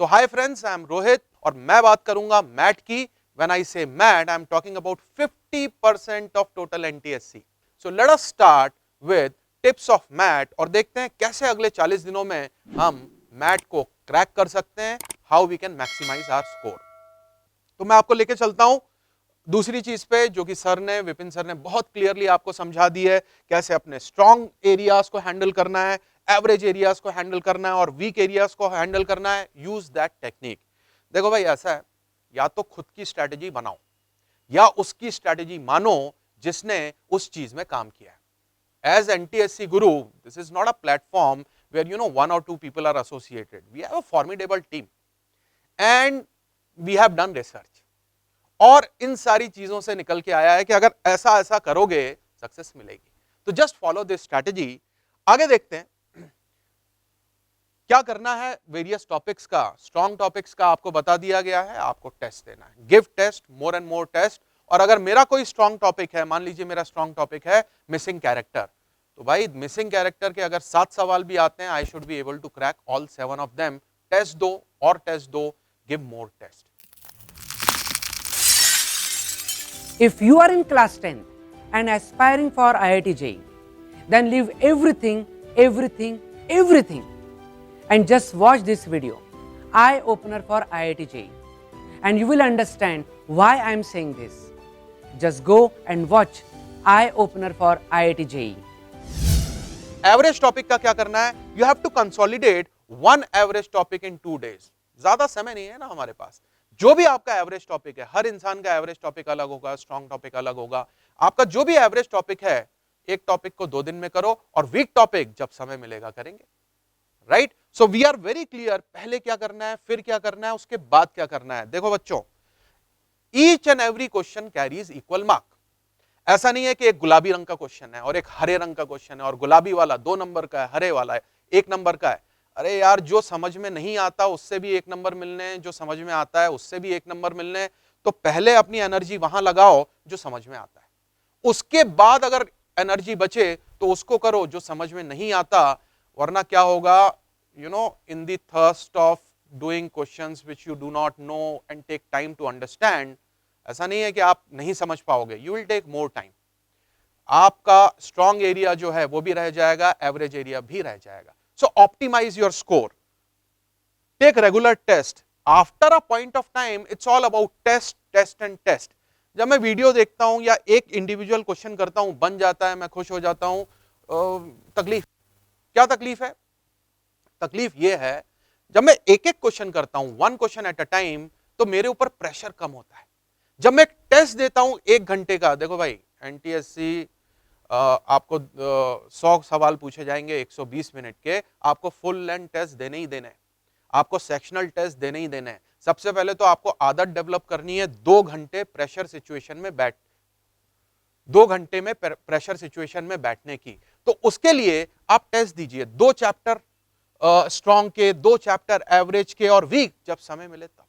So hi friends, I am Rohit और मैं बात करूंगा मैट की. When I say MAT, I am talking about 50% of total NTSC. So let us start with tips of MAT और देखते हैं कैसे अगले 40 दिनों में हम मैट को क्रैक कर सकते हैं. How we can maximise our score. तो मैं आपको लेके चलता हूं दूसरी चीज पे, जो कि विपिन सर ने बहुत क्लियरली आपको समझा दी है. कैसे अपने स्ट्रॉन्ग एरियाज को हैंडल करना है, एवरेज एरियाज को हैंडल करना है और वीक एरियाज को हैंडल करना है. Use that technique. देखो भाई, ऐसा है, या तो खुद की स्ट्रेटेजी बनाओ या उसकी स्ट्रेटेजी मानो जिसने उस चीज में काम किया है. As NTSC Guru, this is not a platform where one or two people are associated. We have a formidable team and we have done research. और इन सारी चीजों से निकल के आया है कि अगर ऐसा ऐसा करोगे सक्सेस मिलेगी. तो जस्ट फॉलो दिस स्ट्रैटेजी. आगे देखते हैं क्या करना है. वेरियस टॉपिक्स का, स्ट्रॉन्ग टॉपिक्स का आपको बता दिया गया है. आपको टेस्ट देना है. Give test, more and more test. और अगर मेरा कोई स्ट्रॉन्ग टॉपिक है, मान लीजिए मेरा स्ट्रॉन्ग टॉपिक है मिसिंग कैरेक्टर, तो भाई मिसिंग कैरेक्टर के अगर 7 सवाल भी आते हैं, I should be able to crack all 7 of them. Test दो और टेस्ट दो. Give more test. If you are in class 10th and aspiring for IIT JEE, then leave everything and just watch this video, Eye Opener for IIT JEE, and you will understand why I am saying this. Just go and watch Eye Opener for IIT JEE. Average topic का क्या करना है? You have to consolidate one average topic in 2 days. ज्यादा समय नहीं है ना हमारे पास. जो भी आपका एवरेज टॉपिक है, हर इंसान का एवरेज टॉपिक अलग होगा, स्ट्रॉन्ग टॉपिक अलग होगा. आपका जो भी एवरेज टॉपिक है, एक टॉपिक को 2 दिन में करो और वीक टॉपिक जब समय मिलेगा करेंगे. Right? So we are very clear. पहले क्या करना है, फिर क्या करना है, उसके बाद क्या करना है. देखो बच्चों, each and every question carries equal mark. ऐसा नहीं है कि एक गुलाबी रंग का क्वेश्चन है और एक हरे रंग का क्वेश्चन है और गुलाबी वाला 2 नंबर का है, हरे वाला है 1 नंबर का है. अरे यार, जो समझ में नहीं आता उससे भी 1 नंबर मिलने हैं, जो समझ में आता है उससे भी 1 नंबर मिलने हैं. तो पहले अपनी एनर्जी वहां लगाओ जो समझ में आता है. उसके बाद अगर एनर्जी बचे तो उसको करो जो समझ में नहीं आता. वरना क्या होगा, in the thirst of doing questions which you do not know and take time to understand. ऐसा नहीं है कि आप नहीं समझ पाओगे, you will take more time. आपका स्ट्रॉन्ग एरिया जो है वो भी रह जाएगा, एवरेज एरिया भी रह जाएगा. So optimize your score. Take regular test. After a point of time, it's all about test, test and test. जब मैं वीडियो देखता हूं या एक इंडिविजुअल क्वेश्चन करता हूं, बन जाता है, मैं खुश हो जाता हूं. तकलीफ क्या? तकलीफ है, तकलीफ ये है जब मैं एक एक क्वेश्चन करता हूं, 1 क्वेश्चन एट अ टाइम, तो मेरे ऊपर प्रेशर कम होता है. जब मैं एक टेस्ट देता हूं 1 घंटे का, देखो भाई एनटीएससी आपको 100 सवाल पूछे जाएंगे 120 मिनट के. आपको फुल लेंथ टेस्ट देने ही देने हैं, आपको सेक्शनल टेस्ट देने ही देने हैं. सबसे पहले तो आपको आदत डेवलप करनी है 2 घंटे प्रेशर सिचुएशन में 2 घंटे में प्रेशर सिचुएशन में बैठने की. तो उसके लिए आप टेस्ट दीजिए 2 चैप्टर स्ट्रॉन्ग के, 2 चैप्टर एवरेज के और वीक, जब समय मिले तब.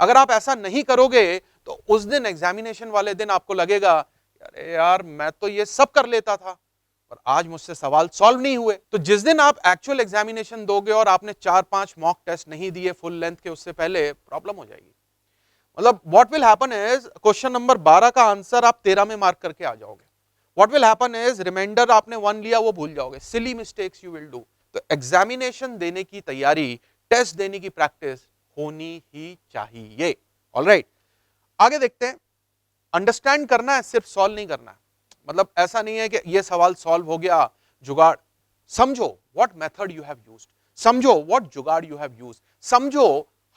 अगर आप ऐसा नहीं करोगे तो उस दिन एग्जामिनेशन वाले दिन आपको लगेगा, अरे यार मैं तो ये सब कर लेता था पर आज मुझसे सवाल सॉल्व नहीं हुए. तो जिस दिन आप एक्चुअल एग्जामिनेशन दोगे और आपने 4-5 मॉक टेस्ट नहीं दिए फुल लेंथ के, उससे पहले प्रॉब्लम हो जाएगी. मतलब what will happen is, question number 12 का आंसर आप 13 में मार्क करके आ जाओगे. What will happen is, reminder आपने 1 लिया वो भूल जाओगे. Silly mistakes you will do. तो एग्जामिनेशन देने की तैयारी, टेस्ट देने की प्रैक्टिस होनी ही चाहिए. ऑलराइट, आगे देखते हैं. अंडरस्टैंड करना है, सिर्फ सॉल्व नहीं करना है. मतलब ऐसा नहीं है कि ये सवाल सॉल्व हो गया, जुगाड़. समझो what method you have used, समझो व्हाट जुगाड़ यू हैव यूज्ड, समझो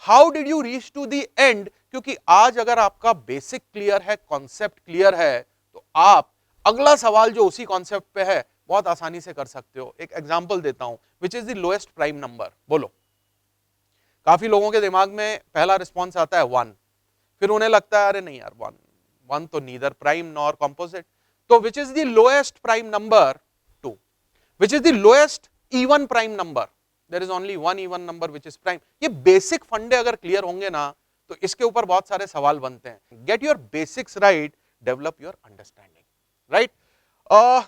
how did you reach to the end. क्योंकि आज अगर आपका बेसिक क्लियर है, कॉन्सेप्ट क्लियर है, तो आप अगला सवाल जो उसी कॉन्सेप्ट पे है बहुत आसानी से कर सकते हो. एक एग्जांपल देता हूं, विच is the lowest prime number. बोलो, काफी लोगों के दिमाग में पहला रिस्पॉन्स आता है 1. फिर उन्हें लगता है अरे नहीं यार, 1 तो नीदर प्राइम नॉर कंपोजिट. तो which is the lowest prime number? 2. Which is the lowest even prime number? There is only 1 even number which is prime. ये बेसिक फंडे अगर क्लियर होंगे ना, तो इसके ऊपर बहुत सारे सवाल बनते हैं. Get your basics right, develop your understanding. Right?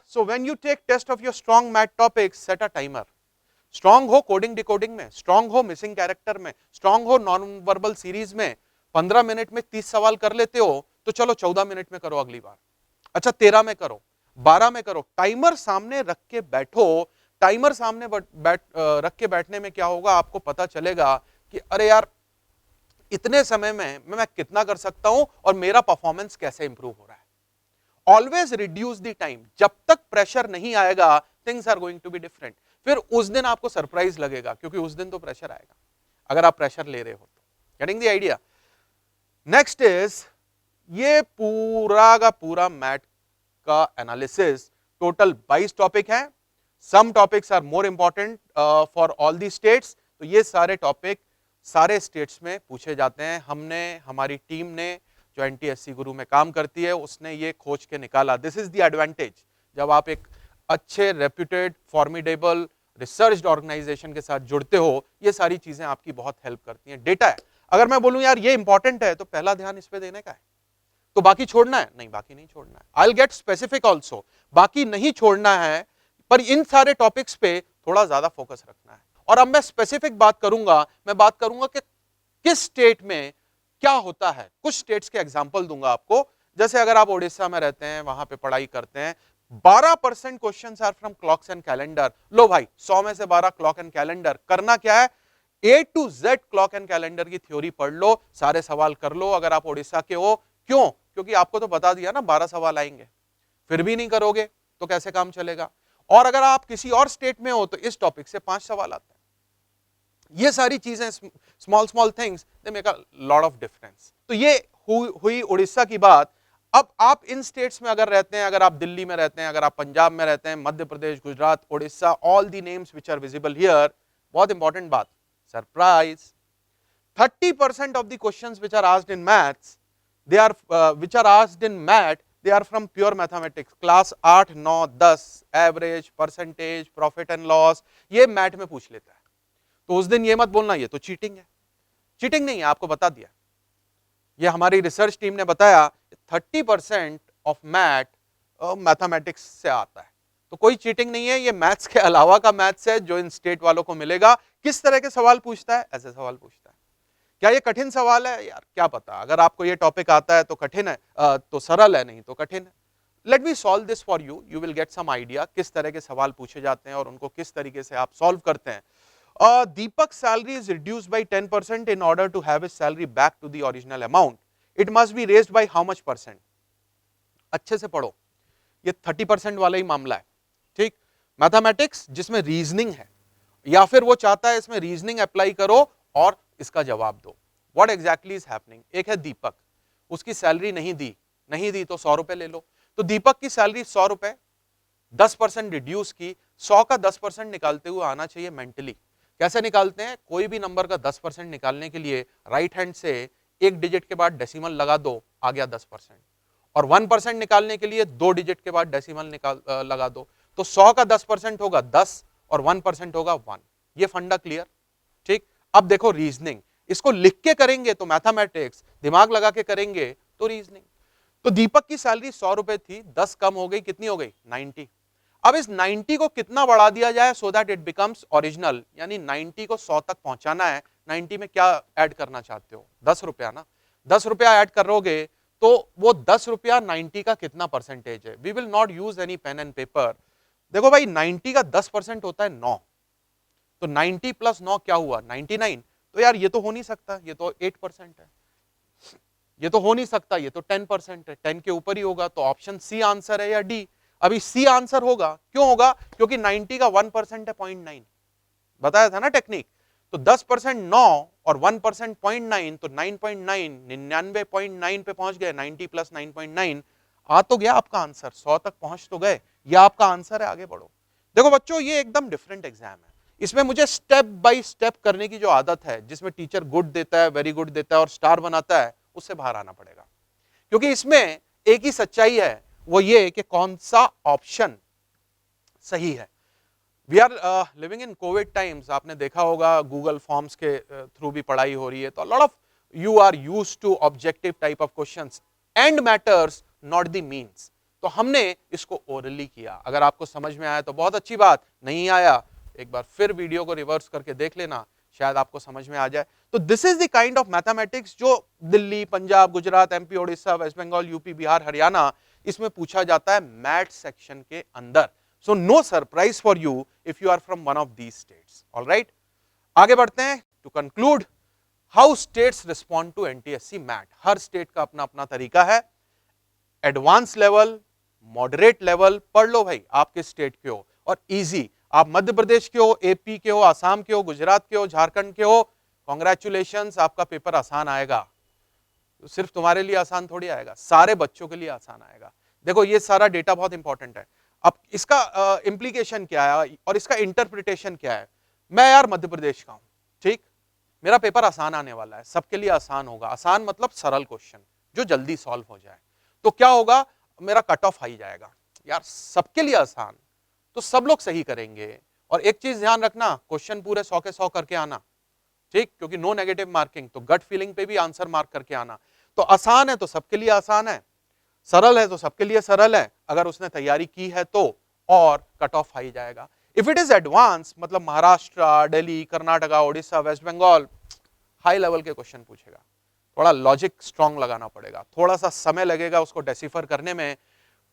So when you take test of your strong math topics, set a timer. Strong हो कोडिंग डिकोडिंग में, स्ट्रांग हो मिसिंग कैरेक्टर में, स्ट्रांग हो नॉन वर्बल सीरीज में। 15 minute में 30 सवाल कर लेते हो तो चलो 14 मिनट में करो अगली बार, अच्छा 13 में करो, 12 में करो। टाइमर सामने रख के बैठो। टाइमर सामने रख के बैठने में क्या होगा, आपको पता चलेगा कि अरे यार इतने समय में मैं कितना कर सकता हूं और मेरा परफॉर्मेंस कैसे इंप्रूव हो रहा है। Always reduce the time. जब तक प्रेशर नहीं आएगा things are going to be different. फिर उस दिन आपको सरप्राइज लगेगा, क्योंकि उस दिन तो प्रेशर आएगा अगर आप प्रेशर ले रहे हो तो। Getting the idea. Next is, ये पूरा का पूरा मैट का एनालिसिस टोटल 22 टॉपिक है। Some topics are more important for all the states. तो ये सारे टॉपिक सारे स्टेट्स में पूछे जाते हैं। हमने, हमारी टीम ने जो एनटीएससी गुरु में काम करती है उसने ये खोज के निकाला। दिस इज द एडवांटेज जब आप एक अच्छे रेप्यूटेड फॉर्मिडेबल रिसर्च ऑर्गेनाइजेशन के साथ जुड़ते हो, ये सारी चीजें आपकी बहुत हेल्प करती हैं। डेटा है, अगर मैं बोलूं यार ये इंपॉर्टेंट है तो पहला ध्यान इस पे देने का है, तो बाकी छोड़ना है नहीं, बाकी नहीं छोड़ना है। I will get specific also, बाकी नहीं छोड़ना है, पर इन सारे टॉपिक्स पे थोड़ा ज्यादा फोकस रखना है। और अब मैं स्पेसिफिक बात करूंगा, मैं बात करूंगा कि किस स्टेट में क्या होता है। कुछ स्टेट्स के एग्जाम्पल दूंगा आपको। जैसे अगर आप ओडिशा में रहते हैं, वहां पे पढ़ाई करते हैं, 12% questions are from clocks and calendar. लो भाई 100 में से 12 क्लॉक एंड कैलेंडर। करना क्या है, A to Z clock and calendar की थ्योरी पढ़ लो, सारे सवाल कर लो अगर आप ओडिशा के हो। क्यों? क्योंकि आपको तो बता दिया ना 12 सवाल आएंगे, फिर भी नहीं करोगे तो कैसे काम चलेगा। और अगर आप किसी और स्टेट में हो तो इस टॉपिक से 5 सवाल आते हैं। ये सारी चीजें small small things they make a lot of difference. तो ये हुई उड़ीसा की बात। अब आप इन स्टेट्स में अगर रहते हैं, अगर आप दिल्ली में रहते हैं, अगर आप पंजाब में रहते हैं, Madhya Pradesh, Gujarat, Orissa, all the names which are visible here. बहुत इंपॉर्टेंट बात, surprise, 30% of the questions which are asked in maths, they are which are asked in math, they are from pure mathematics, class 8, 9, 10, average, percentage, profit and loss, ये math में पूछ लेता है। तो उस दिन ये मत बोलना ये तो चीटिंग है। चीटिंग नहीं है, आपको बता दिया। ये हमारी रिसर्च टीम ने बताया 30% ऑफ मैथ मैथमेटिक्स से आता है। तो कोई चीटिंग नहीं है, ये मैथ्स के अलावा का मैथ्स है जो इन स्टेट वालों को मिलेगा। किस तरह के सवाल पूछता है? ऐसे सवाल पूछता है। क्या ये कठिन सवाल है? यार क्या पता, अगर आपको ये टॉपिक आता है तो कठिन है, तो सरल है, नहीं तो कठिन है। Let me solve this for you, you will get some idea किस तरह के सवाल पूछे जाते हैं और उनको किस तरीके से आप सॉल्व करते हैं। Deepak's salary is reduced by 10% in order to have his salary back to the original amount. It must be raised by how much percent? अच्छे से पढ़ो, ये 30% वाला ही मामला है। ठीक, मैथमेटिक्स जिसमें रीजनिंग है, या फिर वो चाहता है इसमें रीजनिंग अप्लाई करो और इसका जवाब दो। What exactly is happening? एक है दीपक, उसकी सैलरी नहीं दी तो 100 रुपए ले लो। तो दीपक की सैलरी 100 रुपए, 10% रिड्यूस की, 100 का 10% निकालते हुए आना चाहिए मेंटली। कैसे निकालते हैं? कोई भी नंबर का 10% निकालने के लिए राइट हैंड से एक डिजिट के बाद डेसिमल लगा दो, आ गया 10%। और 1% निकालने के लिए 2 डिजिट के बाद डेसिमल लगा दो। तो 100 का 10% होगा 10 और 1% होगा 1। ये फंडा क्लियर? ठीक। अब देखो रीजनिंग, इसको लिख के करेंगे तो मैथमेटिक्स, दिमाग लगा के करेंगे तो रीजनिंग। तो दीपक की सैलरी 100 रुपए थी, 10 कम हो गई, कितनी हो गई? 90। अब इस 90 को कितना बढ़ा दिया जाए so that it becomes original, यानी 90 को 100 तक पहुंचाना है। 90 में क्या ऐड करना चाहते हो? 10 रुपया ना। 10 रुपया ऐड करोगे तो वो 10 रुपया 90 का कितना परसेंटेज है? We will not use any pen and paper. देखो भाई 90 का 10% होता है 9, तो 90 प्लस 9 क्या हुआ? 99। तो यार ये तो हो नहीं सकता, ये तो 8% है, ये तो हो नहीं सकता, ये तो 10% है, 10 के ऊपर ही होगा। तो ऑप्शन सी आंसर है या डी? अभी सी आंसर होगा। क्यों होगा? क्योंकि 90 का 1% है 0.9, बताया था ना टेक्निक। तो 10% 9 और 1% 0.9, तो 9.9 99.9 पे पहुंच गए। 90 प्लस 9.9 आ तो गया आपका आंसर, 100 तक पहुंच तो गए। ये आपका आंसर है, आगे बढ़ो। देखो बच्चों ये एकदम डिफरेंट एग्जाम है, इसमें मुझे स्टेप बाय स्टेप करने की जो आदत है, जिसमें टीचर गुड देता है, वेरी गुड देता है और स्टार बनाता है, उससे बाहर आना पड़ेगा। क्योंकि इसमें एक ही सच्चाई है, वो ये कि कौन सा ऑप्शन सही है। We are living in covid times, आपने देखा होगा गूगल फॉर्म्स के थ्रू भी पढ़ाई हो रही है, तो lot of you are used to objective type of questions, and matters not the means. तो हमने इसको ओरली किया। अगर आपको समझ में आया तो बहुत अच्छी बात, नहीं आया एक बार फिर वीडियो को रिवर्स करके देख लेना, शायद आपको समझ में आ जाए। तो this is the kind of mathematics जो दिल्ली, पंजाब, गुजरात, एमपी, ओडिशा, वेस्ट बंगाल, यूपी, बिहार, हरियाणा, इसमें पूछा जाता है मैथ सेक्शन के अंदर। So no surprise for you if you are from one of these states. Alright, आगे बढ़ते हैं। To conclude, how states respond to NTSC math. हर स्टेट का अपना अपना तरीका है। एडवांस लेवल, मॉडरेट लेवल, पढ़ लो भाई आप किस स्टेट के हो, और इजी, आप मध्य प्रदेश के हो, एपी के हो, आसाम के हो, गुजरात के हो, झारखंड के हो, कॉन्ग्रेचुलेशंस, आपका पेपर आसान आएगा। तो सिर्फ तुम्हारे लिए आसान थोड़ी आएगा, सारे बच्चों के लिए आसान आएगा। देखो ये सारा डेटा बहुत इंपॉर्टेंट है। अब इसका इंप्लीकेशन क्या है और इसका इंटरप्रिटेशन क्या है। मैं यार मध्य प्रदेश का हूं, ठीक, मेरा पेपर आसान आने वाला है, सबके लिए आसान होगा। आसान मतलब सरल क्वेश्चन जो जल्दी सॉल्व हो जाए। तो क्या होगा, मेरा कट ऑफ हाई जाएगा। यार सबके लिए आसान, तो सब लोग सही करेंगे। और एक चीज ध्यान रखना, क्वेश्चन पूरे 100 के 100 करके आना, ठीक, क्योंकि नो नेगेटिव मार्किंग, तो गट फीलिंग पे भी आंसर मार्क करके आना। तो आसान है तो सबके लिए आसान है, सरल है तो सबके लिए सरल है, अगर उसने तैयारी की है तो, और कट ऑफ हाई जाएगा। इफ इट इज एडवांस, मतलब महाराष्ट्र, दिल्ली, कर्नाटका, ओडिशा, वेस्ट बंगाल, हाई लेवल के क्वेश्चन पूछेगा, थोड़ा लॉजिक स्ट्रांग लगाना पड़ेगा, थोड़ा सा समय लगेगा उसको डेसिफर करने में,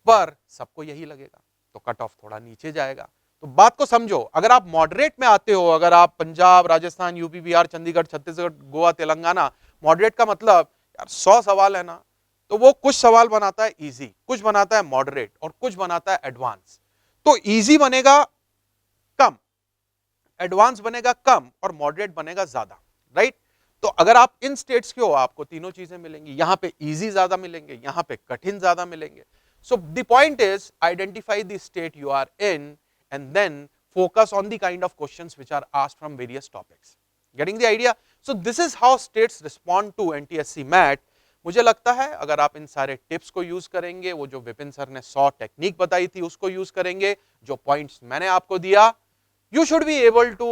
पर सबको यही लगेगा, तो कट ऑफ थोड़ा नीचे जाएगा। तो बात को समझो, अगर आप मॉडरेट में आते हो, अगर आप पंजाब, राजस्थान, यूपी, बिहार, चंडीगढ़, छत्तीसगढ़, गोवा, तेलंगाना, मॉडरेट का मतलब यार 100 सवाल है ना, तो वो कुछ सवाल बनाता है इजी, कुछ बनाता है मॉडरेट, और कुछ बनाता है एडवांस। तो इजी बनेगा कम, एडवांस बनेगा कम, और मॉडरेट बनेगा ज्यादा, राइट। तो अगर आप इन स्टेट्स के हो, आपको तीनों चीजें मिलेंगी, यहां पे इजी ज्यादा मिलेंगे, यहां पे कठिन ज्यादा मिलेंगे। So the point is, identify the state you are in and then focus on the kind of questions which are asked from various topics. Getting the idea? So this is how states respond to NTSC MAT. मुझे लगता है अगर आप इन सारे tips को use करेंगे, वो जो विपिन सर ने 100 टेक्निक बताई थी उसको यूज करेंगे, जो पॉइंट्स मैंने आपको दिया, you should be able to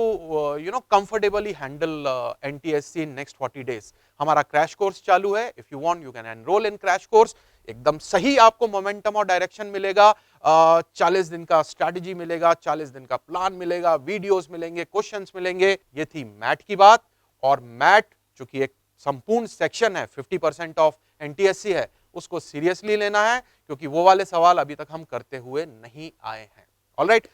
comfortably handle NTSC in next 40 days. हमारा क्रैश कोर्स चालू है, if you want you can enroll in crash course. एकदम सही आपको मोमेंटम और डायरेक्शन मिलेगा, 40 दिन का स्ट्रैटेजी मिलेगा, 40 दिन का प्लान मिलेगा, वीडियोस मिलेंगे, क्वेश्चंस मिलेंगे। ये थी मैट की बात, और मैट जो कि एक संपूर्ण सेक्शन है, 50% ऑफ NTSC है, उसको सीरियसली लेना है, क्योंकि वो वाले सवाल अभी तक हम करते हुए नहीं आए हैं। ऑलराइट।